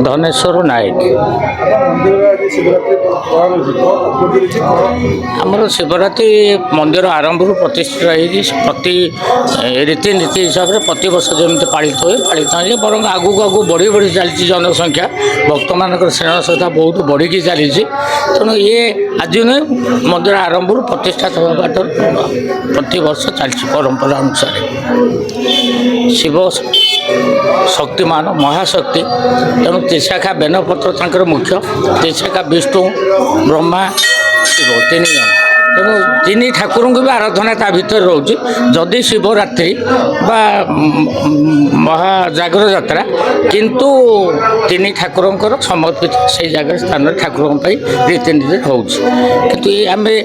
ଧନେଶ୍ୱର ନାୟକ। ଆମର ଶିବରାତ୍ରି ମନ୍ଦିର ଆରମ୍ଭରୁ ପ୍ରତିଷ୍ଠା ହେଇଛି। ପ୍ରତି ରୀତିନୀତି ହିସାବରେ ପ୍ରତିବର୍ଷ ଯେମିତି ପାଳିତ ହୁଏ ବରଂ ଆଗକୁ ଆଗକୁ ବଢ଼ି ବଢ଼ି ଚାଲିଛି ଜନସଂଖ୍ୟା, ଭକ୍ତମାନଙ୍କର ସ୍ନେହ ଶ୍ରଦ୍ଧା ବହୁତ ବଢ଼ିକି ଚାଲିଛି। ତେଣୁ ଇଏ ଆଜି ନୁହେଁ, ମନ୍ଦିର ଆରମ୍ଭରୁ ପ୍ରତିଷ୍ଠା ହେବା ବାଟରୁ ପ୍ରତିବର୍ଷ ଚାଲିଛି ପରମ୍ପରା ଅନୁସାରେ। ଶିବ ଶକ୍ତିମାନ ମହାଶକ୍ତି, ତେଣୁ ତ୍ରିଶାଖା ବେନପତ୍ର ତାଙ୍କର ମୁଖ୍ୟ। ତ୍ରିଶାଖା ବିଷ୍ଣୁ ବ୍ରହ୍ମା ଶିବ ତିନି ଜଣ, ତେଣୁ ତିନି ଠାକୁରଙ୍କୁ ବି ଆରାଧନା ତା ଭିତରେ ରହୁଛି। ଯଦି ଶିବରାତ୍ରି ବା ମହାଜାଗର ଯାତ୍ରା, କିନ୍ତୁ ତିନି ଠାକୁରଙ୍କର ସମର୍ପିତ ସେଇ ଜାଗାରେ ସ୍ଥାନରେ ଠାକୁରଙ୍କ ପାଇଁ ରୀତିନୀତି ହେଉଛି। କିନ୍ତୁ ଆମେ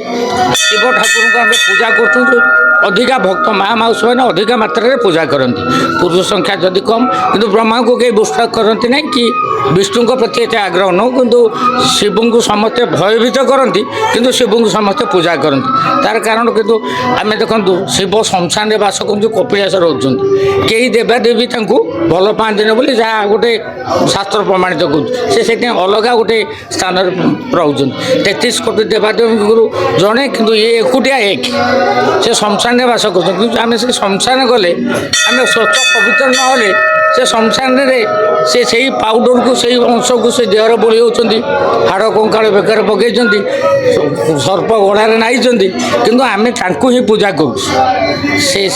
ଶିବ ଠାକୁରଙ୍କୁ ଆମେ ପୂଜା କରୁଛୁ, ଅଧିକା ଭକ୍ତ ମା ମାଉସୀମାନେ ଅଧିକା ମାତ୍ରାରେ ପୂଜା କରନ୍ତି। ପୁରୁଷ ସଂଖ୍ୟା ଯଦି କମ୍, କିନ୍ତୁ ବ୍ରହ୍ମାଙ୍କୁ କେହି ବୁଷ୍ଟ କରନ୍ତି ନାହିଁ କି ବିଷ୍ଣୁଙ୍କ ପ୍ରତି ଏତେ ଆଗ୍ରହ ନୁହଁ। କିନ୍ତୁ ଶିବଙ୍କୁ ସମସ୍ତେ ଭୟଭୀତ କରନ୍ତି, କିନ୍ତୁ ଶିବଙ୍କୁ ସମସ୍ତେ ପୂଜା କରନ୍ତି। ତାର କାରଣ କିନ୍ତୁ ଆମେ ଦେଖନ୍ତୁ, ଶିବ ଶ୍ମଶାନରେ ବାସ କରନ୍ତି, କପିଳାସ ରହୁଛନ୍ତି। କେହି ଦେବାଦେବୀ ତାଙ୍କୁ ଭଲ ପାଆନ୍ତିନି ବୋଲି ଯାହା ଗୋଟେ ଶାସ୍ତ୍ର ପ୍ରମାଣିତ କରୁଛି। ସେ ସେଥିପାଇଁ ଅଲଗା ଗୋଟେ ସ୍ଥାନରେ ରହୁଛନ୍ତି। 33 କୋଟି ଦେବାଦେବୀଙ୍କର ଜଣେ, କିନ୍ତୁ ଇଏ ଏକୁଟିଆ ଏକ। ସେ ଶ୍ମଶାନରେ ବାସ କରୁଛନ୍ତି, କିନ୍ତୁ ଆମେ ସେ ଶ୍ମଶାନ ଗଲେ ଆମେ ସ୍ୱଚ୍ଛ ପବିତ୍ର ନହେଲେ ସେ ଶ୍ମଶାନରେ ସେ ସେଇ ପାଉଡରକୁ, ସେଇ ଅଂଶକୁ ସେ ଦେହରେ ବୋଳି ହେଉଛନ୍ତି। ହାଡ଼ କଙ୍କାଳ ବେକରେ ପକାଇଛନ୍ତି, ସର୍ପ ଗଳାରେ ନାଇଛନ୍ତି, କିନ୍ତୁ ଆମେ ତାଙ୍କୁ ହିଁ ପୂଜା କରୁଛୁ।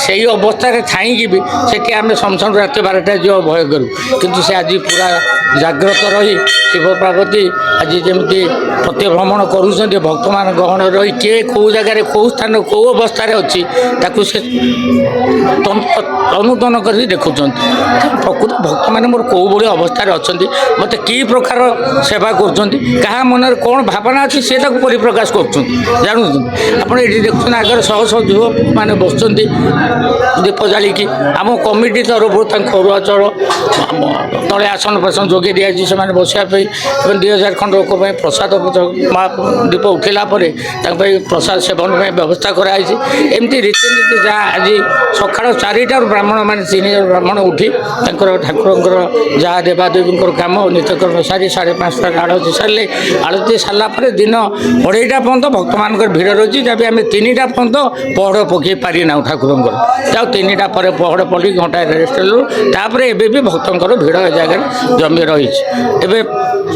ସେଇ ଅବସ୍ଥାରେ ଥାଇକି ବି ସେଠି ଆମେ ଶ୍ମଶାନ ରାତି 12ଟା ଯିବ ଭୟ କରୁ। କିନ୍ତୁ ସେ ଆଜି ପୁରା ଜାଗ୍ରତ ରହି ଶିବ ପାର୍ବତୀ ଆଜି ଯେମିତି ପ୍ରତ୍ୟଭ୍ରମଣ କରୁଛନ୍ତି, ଭକ୍ତମାନ ଗହଣ ରହି କିଏ କେଉଁ ଜାଗାରେ କେଉଁ ସ୍ଥାନ କେଉଁ ଅବସ୍ଥାରେ ଅଛି ତାକୁ ସେ ଅନୁତନ କରି ଦେଖୁଛନ୍ତି। ପ୍ରକୃତ ଭକ୍ତମାନେ ମୋର କେଉଁଭଳି ଅବସ୍ଥାରେ ଅଛନ୍ତି, ମୋତେ କି ପ୍ରକାର ସେବା କରୁଛନ୍ତି, କାହା ମନରେ କ'ଣ ଭାବନା ଅଛି ସେ ତାକୁ ପରିପ୍ରକାଶ କରୁଛନ୍ତି, ଜାଣୁଛନ୍ତି। ଆପଣ ଏଠି ଦେଖୁଛନ୍ତି ଆଗରେ ଶହ ଶହ ଝିଅମାନେ ବସୁଛନ୍ତି ଦୀପ ଜାଳିକି। ଆମ କମିଟି ତରଫରୁ ତାଙ୍କୁ ଅରୁଆ ଚାଉଳ, ତଳେ ଆସନ ଫାସନ ଯୋଗାଇ ଦିଆଯାଇଛି ସେମାନେ ବସିବା ପାଇଁ। 2000 ଖଣ୍ଡ ଲୋକ ପାଇଁ ପ୍ରସାଦ ଦୀପ ଉଠିଲା ପରେ ତାଙ୍କ ପାଇଁ ପ୍ରସାଦ ସେବନ ପାଇଁ ବ୍ୟବସ୍ଥା କରାଯାଇଛି। ଏମିତି ରୀତିନୀତି ଯାହା ଆଜି ସକାଳ 4ଟାରୁ ବ୍ରାହ୍ମଣମାନେ 3 ଜଣ ବ୍ରାହ୍ମଣ ଉଠି ତାଙ୍କର ଠାକୁରଙ୍କର ଯାହା ଦେବାଦେବୀଙ୍କର କାମ ନିତ୍ୟକର୍ମ ସାରି 5:30ଟାରେ ଆଳତି ସାରିଲେ। ଆଳତି ସାରିଲା ପରେ ଦିନ 2:30ଟା ପର୍ଯ୍ୟନ୍ତ ଭକ୍ତମାନଙ୍କର ଭିଡ଼ ରହିଛି। ଯାହା ଆମେ 3ଟା ପର୍ଯ୍ୟନ୍ତ ପହଡ଼ ପକାଇ ପାରିନାହୁଁ ଠାକୁରଙ୍କର। ଯାଉ 3ଟା ପରେ ପହଡ଼ ପଡ଼ିକି ଘଣ୍ଟାଏ ରେଷ୍ଟ ନେଲୁ। ତାପରେ ଏବେ ବି ଭକ୍ତଙ୍କର ଭିଡ଼ ଏ ଜାଗାରେ ଜମି ରହିଛି। ଏବେ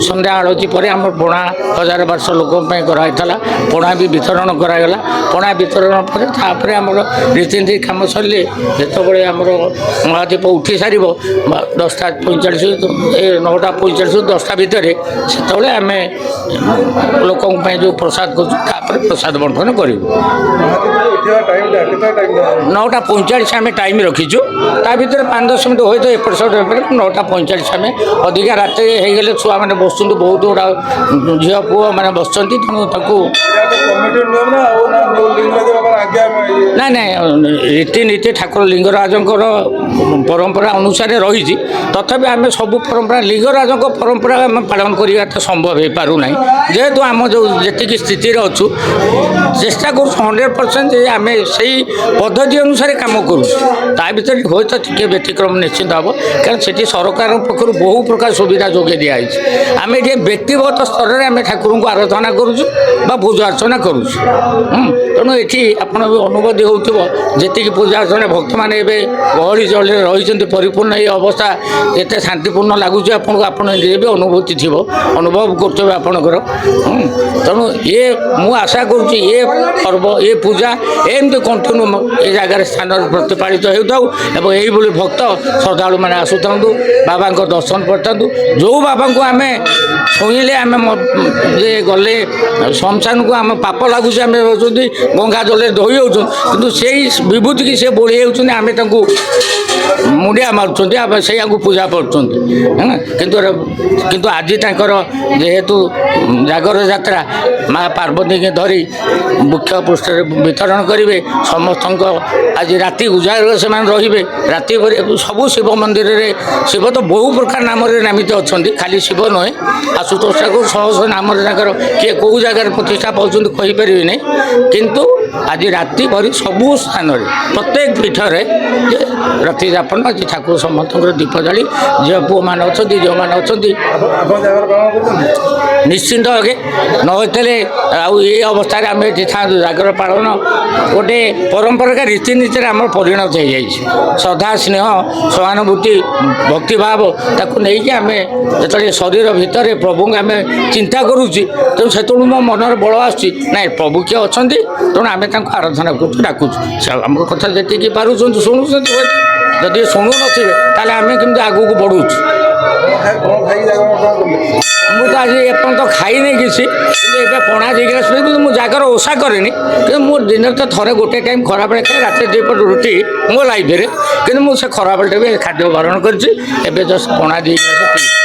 ସନ୍ଧ୍ୟା ଆଳତି ପରେ ଆମର ପଣା 1000-1200 ଲୋକଙ୍କ ପାଇଁ କରାହେଇଥିଲା। ପଣା ବି ବିତରଣ କରାଗଲା। ପଣା ବିତରଣ ପରେ ତାପରେ ଆମର ରୀତିନୀତି କାମ ସରିଲେ ଯେତେବେଳେ ଆମର ମହାଦୀପ ଉଠି ସାରିବ 10:45 9ଟା 45 10ଟା ଭିତରେ, ସେତେବେଳେ ଆମେ ଲୋକଙ୍କ ପାଇଁ ଯେଉଁ ପ୍ରସାଦ କରୁଛୁ ତାପରେ ପ୍ରସାଦ ବଣ୍ଟନ କରିବୁ। 9:45 ଆମେ ଟାଇମ୍ ରଖିଛୁ। ତା ଭିତରେ 5-10 ମିନିଟ୍ ହୁଏତ ଏପଟ ସେପଟ ହେଇପାରେ। 9:45 ଆମେ ଅଧିକା ରାତିରେ ହେଇଗଲେ ଛୁଆମାନେ ବସୁଛନ୍ତି, ବହୁତ ଗୁଡ଼ା ଝିଅ ପୁଅ ମାନେ ବସୁଛନ୍ତି, ତେଣୁ ତାକୁ ନାଇଁ ରୀତିନୀତି ଠାକୁର ଲିଙ୍ଗରାଜଙ୍କର ପରମ୍ପରା ଅନୁସାରେ ରହିଛି। ତଥାପି ଆମେ ସବୁ ପରମ୍ପରା ଲିଙ୍ଗରାଜଙ୍କ ପରମ୍ପରା ଆମେ ପାଳନ କରିବା ତ ସମ୍ଭବ ହେଇପାରୁନାହିଁ। ଯେହେତୁ ଆମ ଯେଉଁ ଯେତିକି ସ୍ଥିତିରେ ଅଛୁ, ଚେଷ୍ଟା କରୁଛୁ 100% ଯେ ଆମେ ସେଇ ପଦ୍ଧତି ଅନୁସାରେ କାମ କରୁଛୁ। ତା ଭିତରେ ହୁଏତ ଟିକେ ବ୍ୟତିକ୍ରମ ନିଶ୍ଚିନ୍ତ ହେବ, କାରଣ ସେଠି ସରକାରଙ୍କ ପକ୍ଷରୁ ବହୁ ପ୍ରକାର ସୁବିଧା ଯୋଗାଇ ଦିଆଯାଇଛି। ଆମେ ଏଠି ବ୍ୟକ୍ତିଗତ ସ୍ତରରେ ଆମେ ଠାକୁରଙ୍କୁ ଆରାଧନା କରୁଛୁ ବା ପୂଜା ଅର୍ଚ୍ଚନା କରୁଛୁ। ତେଣୁ ଏଠି ଆପଣ ବି ଅନୁଭୂତି ହେଉଥିବ, ଯେତିକି ପୂଜା ଅର୍ଚ୍ଚନା ଭକ୍ତମାନେ ଏବେ ଗହଳି ଜଳରେ ରହିଛନ୍ତି, ପରିପୂର୍ଣ୍ଣ ଏହି ଅବସ୍ଥା ଏତେ ଶାନ୍ତିପୂର୍ଣ୍ଣ ଲାଗୁଛି ଆପଣଙ୍କୁ। ଆପଣ ନିଜେ ବି ଅନୁଭୂତି ଥିବ, ଅନୁଭବ କରୁଥିବେ ଆପଣଙ୍କର। ତେଣୁ ମୁଁ ଆଶା କରୁଛି ଏ ପର୍ବ ଏ ପୂଜା ଏମିତି କଣ୍ଟିନ୍ୟୁ ଏ ଜାଗାରେ ସ୍ଥାନରେ ପ୍ରତିପାଳିତ ହେଉଥାଉ ଏବଂ ଏଇଭଳି ଭକ୍ତ ଶ୍ରଦ୍ଧାଳୁମାନେ ଆସୁଥାନ୍ତୁ, ବାବାଙ୍କ ଦର୍ଶନ କରିଥାନ୍ତୁ। ଯେଉଁ ବାବାଙ୍କୁ ଆମେ ଛୁଇଁଲେ ଆମେ ଯେ ଗଲେ ଶ୍ମଶାନକୁ ଆମ ପାପ ଲାଗୁଛି, ଆମେ ହେଉଛନ୍ତି ଗଙ୍ଗା ଜଳରେ ଧୋଇ ହେଉଛୁ, କିନ୍ତୁ ସେଇ ବିଭୂତିକି ସେ ବୋଳି ହେଉଛନ୍ତି, ଆମେ ତାଙ୍କୁ ମୁଣ୍ଡିଆ ମାରୁଛନ୍ତି, ଆମେ ସେଇଆକୁ ପୂଜା କରୁଛନ୍ତି। କିନ୍ତୁ ଆଜି ତାଙ୍କର ଯେହେତୁ ଜାଗର ଯାତ୍ରା, ମା ପାର୍ବତୀକି ଧରି ବୃକ୍ଷ ପୃଷ୍ଠରେ ବିତରଣ କରିବେ ସମସ୍ତଙ୍କ। ଆଜି ରାତି ଉଜାଗର ସେମାନେ ରହିବେ। ରାତି ସବୁ ଶିବ ମନ୍ଦିରରେ, ଶିବ ତ ବହୁ ପ୍ରକାର ନାମରେ ନାମିତ ଅଛନ୍ତି, ଖାଲି ଶିବ ନୁହେଁ। ଆଶୁତୋଷ ଠାକୁର ଶହ ଶହ ନାମରେ ତାଙ୍କର କିଏ କେଉଁ ଜାଗାରେ ପ୍ରତିଷ୍ଠା ପାଉଛନ୍ତି କହିପାରିବେ ନାହିଁ। କିନ୍ତୁ ଆଜି ରାତି ଭରି ସବୁ ସ୍ଥାନରେ ପ୍ରତ୍ୟେକ ପୀଠରେ ଯେ ରାତି ଯାପନ ଆଜି ଠାକୁର ସମସ୍ତଙ୍କର ଦୀପ ଜାଳି ଝିଅ ପୁଅମାନେ ଅଛନ୍ତି ଝିଅମାନେ ଅଛନ୍ତି ନିଶ୍ଚିନ୍ତ ଆଗେ ନ ହୋଇଥିଲେ ଆଉ ଏ ଅବସ୍ଥାରେ ଆମେ ଏଠି ଥାଆନ୍ତୁ। ଜାଗର ପାଳନ ଗୋଟେ ପରମ୍ପରା ରୀତିନୀତିରେ ଆମର ପରିଣତ ହୋଇଯାଇଛି। ଶ୍ରଦ୍ଧା ସ୍ନେହ ସହାନୁଭୂତି ଭକ୍ତିଭାବ ତାକୁ ନେଇକି ଆମେ ଯେତେବେଳେ ଶରୀର ଭିତରେ ପ୍ରଭୁଙ୍କୁ ଆମେ ଚିନ୍ତା କରୁଛି ତେଣୁ ସେତେବେଳେ ମୋ ମନରେ ବଳ ଆସୁଛି ନାଇଁ ପ୍ରଭୁ କିଏ ଅଛନ୍ତି ତେଣୁ ଆମେ ତାଙ୍କୁ ଆରାଧନା କରୁଛୁ ଡାକୁଛୁ। ଆମର କଥା ଯେତିକି ପାରୁଛନ୍ତି ଶୁଣୁଛନ୍ତି ଯଦି ଶୁଣୁନଥିବେ ତାହେଲେ ଆମେ କେମିତି ଆଗକୁ ବଢ଼ୁଛୁ। ମୁଁ ତ ଆଜି ଏପର୍ଯ୍ୟନ୍ତ ଖାଇନି କିଛି କିନ୍ତୁ ଏବେ ପଣା ଦେଇକି ଆସିବି କିନ୍ତୁ ମୁଁ ଜାଗର ଓଷା କରେନି କିନ୍ତୁ ମୁଁ ଦିନରେ ତ ଥରେ ଗୋଟେ ଟାଇମ୍ ଖରାବେଳେ ଖାଏ ରାତିରେ ଦୁଇପଟ ରୁଟି ମୋ ଲାଇଫରେ କିନ୍ତୁ ମୁଁ ସେ ଖରାବେଳଟା ବି ଖାଦ୍ୟ ବାରଣ କରିଛି ଏବେ ଜଷ୍ଟ ପଣା ଦେଇକି ଆସି